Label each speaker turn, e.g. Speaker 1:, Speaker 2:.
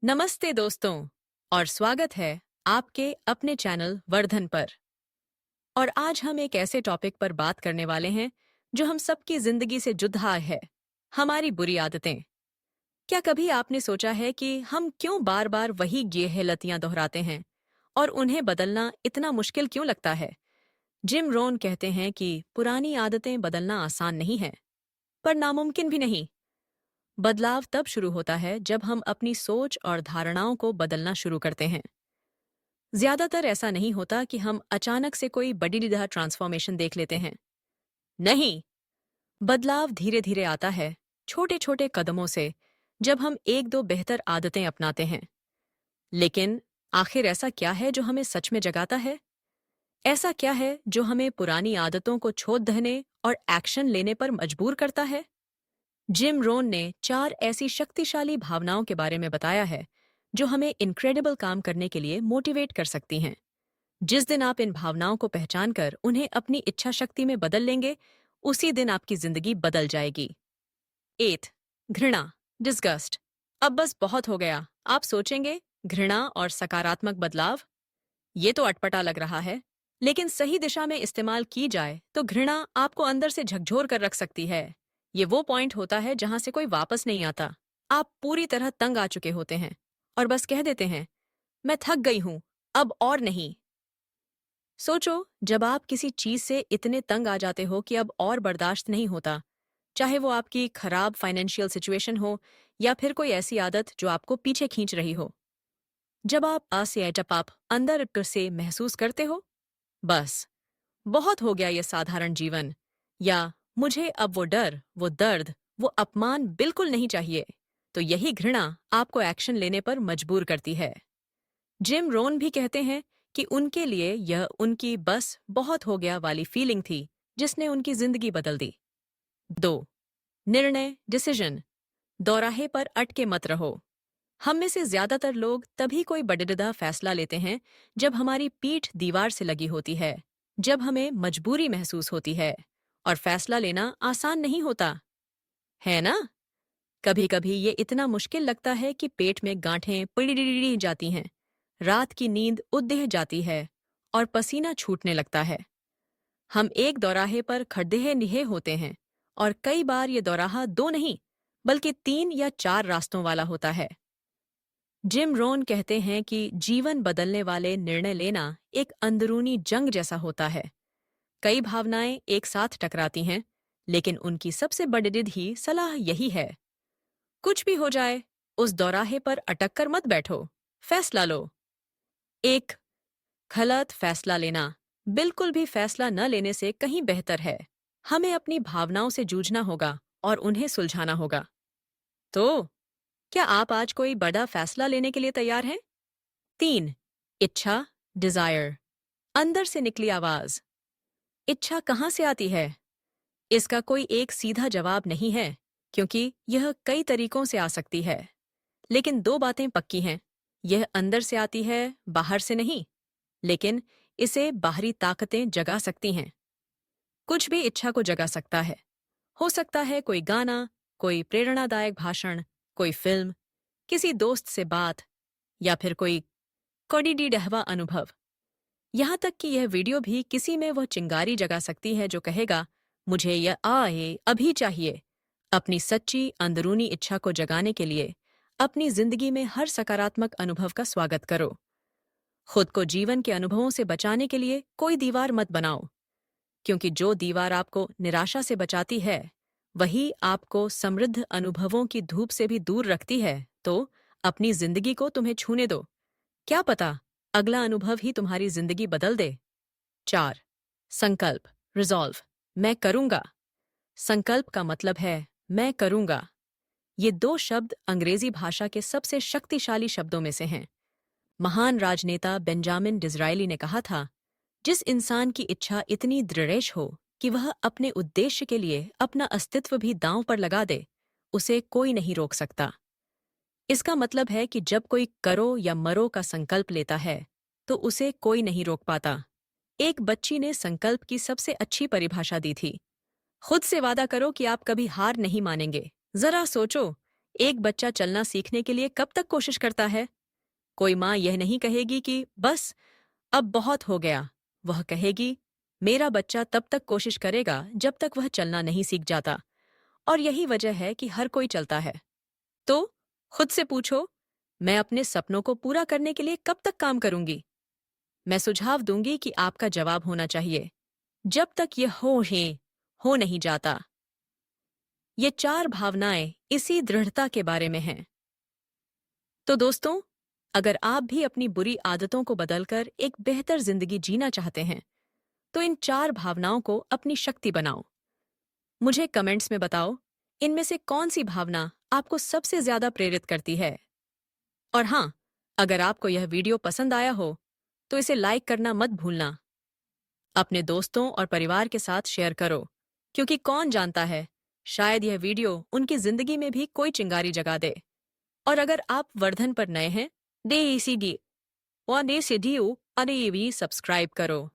Speaker 1: नमस्ते दोस्तों और स्वागत है आपके अपने चैनल वर्धन पर। और आज हम एक ऐसे टॉपिक पर बात करने वाले हैं जो हम सबकी जिंदगी से जुड़ा है, हमारी बुरी आदतें। क्या कभी आपने सोचा है कि हम क्यों बार बार वही गेहलतियां दोहराते हैं और उन्हें बदलना इतना मुश्किल क्यों लगता है? जिम रोन कहते हैं कि पुरानी आदतें बदलना आसान नहीं है, पर नामुमकिन भी नहीं। बदलाव तब शुरू होता है जब हम अपनी सोच और धारणाओं को बदलना शुरू करते हैं। ज्यादातर ऐसा नहीं होता कि हम अचानक से कोई बड़ी लिदा ट्रांसफॉर्मेशन देख लेते हैं। नहीं, बदलाव धीरे धीरे आता है, छोटे छोटे कदमों से, जब हम एक दो बेहतर आदतें अपनाते हैं। लेकिन आखिर ऐसा क्या है जो हमें सच में जगाता है? ऐसा क्या है जो हमें पुरानी आदतों को छोड़ देने और एक्शन लेने पर मजबूर करता है? जिम रोन ने 4 ऐसी शक्तिशाली भावनाओं के बारे में बताया है जो हमें इनक्रेडिबल काम करने के लिए मोटिवेट कर सकती हैं। जिस दिन आप इन भावनाओं को पहचान कर उन्हें अपनी इच्छा शक्ति में बदल लेंगे, उसी दिन आपकी जिंदगी बदल जाएगी। 8. घृणा, डिस्गस्ट। अब बस बहुत हो गया। आप सोचेंगे, घृणा और सकारात्मक बदलाव, ये तो अटपटा लग रहा है। लेकिन सही दिशा में इस्तेमाल की जाए तो घृणा आपको अंदर से झकझोर कर रख सकती है। ये वो पॉइंट होता है जहां से कोई वापस नहीं आता। आप पूरी तरह तंग आ चुके होते हैं और बस कह देते हैं, मैं थक गई हूं, अब और नहीं। सोचो, जब आप किसी चीज से इतने तंग आ जाते हो कि अब और बर्दाश्त नहीं होता, चाहे वो आपकी खराब फाइनेंशियल सिचुएशन हो या फिर कोई ऐसी आदत जो आपको पीछे खींच रही हो। जब आप आप अंदर से महसूस करते हो, बस बहुत हो गया ये साधारण जीवन, या मुझे अब वो डर, वो दर्द, वो अपमान बिल्कुल नहीं चाहिए, तो यही घृणा आपको एक्शन लेने पर मजबूर करती है। जिम रोन भी कहते हैं कि उनके लिए यह उनकी बस बहुत हो गया वाली फीलिंग थी जिसने उनकी जिंदगी बदल दी। 2. निर्णय, डिसीजन। दौराहे पर अटके मत रहो। हम में से ज्यादातर लोग तभी कोई बड़िदा फैसला लेते हैं जब हमारी पीठ दीवार से लगी होती है, जब हमें मजबूरी महसूस होती है। और फैसला लेना आसान नहीं होता, है ना? कभी कभी ये इतना मुश्किल लगता है कि पेट में गांठें पिड़ी जाती हैं, रात की नींद उद्देह जाती है और पसीना छूटने लगता है। हम एक दौराहे पर खड़े निहे होते हैं और कई बार ये दौराहा 2 नहीं बल्कि 3 या 4 रास्तों वाला होता है। जिम रोन कहते हैं कि जीवन बदलने वाले निर्णय लेना एक अंदरूनी जंग जैसा होता है। कई भावनाएं एक साथ टकराती हैं, लेकिन उनकी सबसे बड़ी सलाह यही है, कुछ भी हो जाए, उस दौराहे पर अटक कर मत बैठो, फैसला लो। 1. गलत फैसला लेना बिल्कुल भी फैसला न लेने से कहीं बेहतर है। हमें अपनी भावनाओं से जूझना होगा और उन्हें सुलझाना होगा। तो क्या आप आज कोई बड़ा फैसला लेने के लिए तैयार हैं? 3. इच्छा, डिजायर। अंदर से निकली आवाज। इच्छा कहाँ से आती है? इसका कोई एक सीधा जवाब नहीं है, क्योंकि यह कई तरीकों से आ सकती है। लेकिन 2 बातें पक्की हैं, यह अंदर से आती है, बाहर से नहीं। लेकिन इसे बाहरी ताकतें जगा सकती हैं। कुछ भी इच्छा को जगा सकता है। हो सकता है कोई गाना, कोई प्रेरणादायक भाषण, कोई फिल्म, किसी दोस्त से बात, या फिर कोई कोडिडी डहवा अनुभव। यहाँ तक कि यह वीडियो भी किसी में वह चिंगारी जगा सकती है जो कहेगा, मुझे यह आए अभी चाहिए। अपनी सच्ची अंदरूनी इच्छा को जगाने के लिए अपनी जिंदगी में हर सकारात्मक अनुभव का स्वागत करो। खुद को जीवन के अनुभवों से बचाने के लिए कोई दीवार मत बनाओ, क्योंकि जो दीवार आपको निराशा से बचाती है, वही आपको समृद्ध अनुभवों की धूप से भी दूर रखती है। तो अपनी जिंदगी को तुम्हें छूने दो, क्या पता अगला अनुभव ही तुम्हारी जिंदगी बदल दे। 4. संकल्प, रिजॉल्व। मैं करूंगा। संकल्प का मतलब है मैं करूंगा। ये 2 शब्द अंग्रेजी भाषा के सबसे शक्तिशाली शब्दों में से हैं। महान राजनेता बेंजामिन डिज़रायली ने कहा था, जिस इंसान की इच्छा इतनी दृढ़ हो कि वह अपने उद्देश्य के लिए अपना अस्तित्व भी दांव पर लगा दे, उसे कोई नहीं रोक सकता। इसका मतलब है कि जब कोई करो या मरो का संकल्प लेता है, तो उसे कोई नहीं रोक पाता। एक बच्ची ने संकल्प की सबसे अच्छी परिभाषा दी थी, खुद से वादा करो कि आप कभी हार नहीं मानेंगे। जरा सोचो, एक बच्चा चलना सीखने के लिए कब तक कोशिश करता है? कोई माँ यह नहीं कहेगी कि बस अब बहुत हो गया। वह कहेगी, मेरा बच्चा तब तक कोशिश करेगा जब तक वह चलना नहीं सीख जाता। और यही वजह है कि हर कोई चलता है। तो खुद से पूछो, मैं अपने सपनों को पूरा करने के लिए कब तक काम करूंगी? मैं सुझाव दूंगी कि आपका जवाब होना चाहिए, जब तक यह हो नहीं जाता। ये 4 भावनाएं इसी दृढ़ता के बारे में हैं। तो दोस्तों, अगर आप भी अपनी बुरी आदतों को बदलकर एक बेहतर जिंदगी जीना चाहते हैं, तो इन 4 भावनाओं को अपनी शक्ति बनाओ। मुझे कमेंट्स में बताओ, इनमें से कौन सी भावना आपको सबसे ज्यादा प्रेरित करती है। और हाँ, अगर आपको यह वीडियो पसंद आया हो, तो इसे लाइक करना मत भूलना। अपने दोस्तों और परिवार के साथ शेयर करो, क्योंकि कौन जानता है, शायद यह वीडियो उनकी जिंदगी में भी कोई चिंगारी जगा दे। और अगर आप वर्धन पर नए हैं, DECD और DCDU अरे भी सब्सक्राइब करो।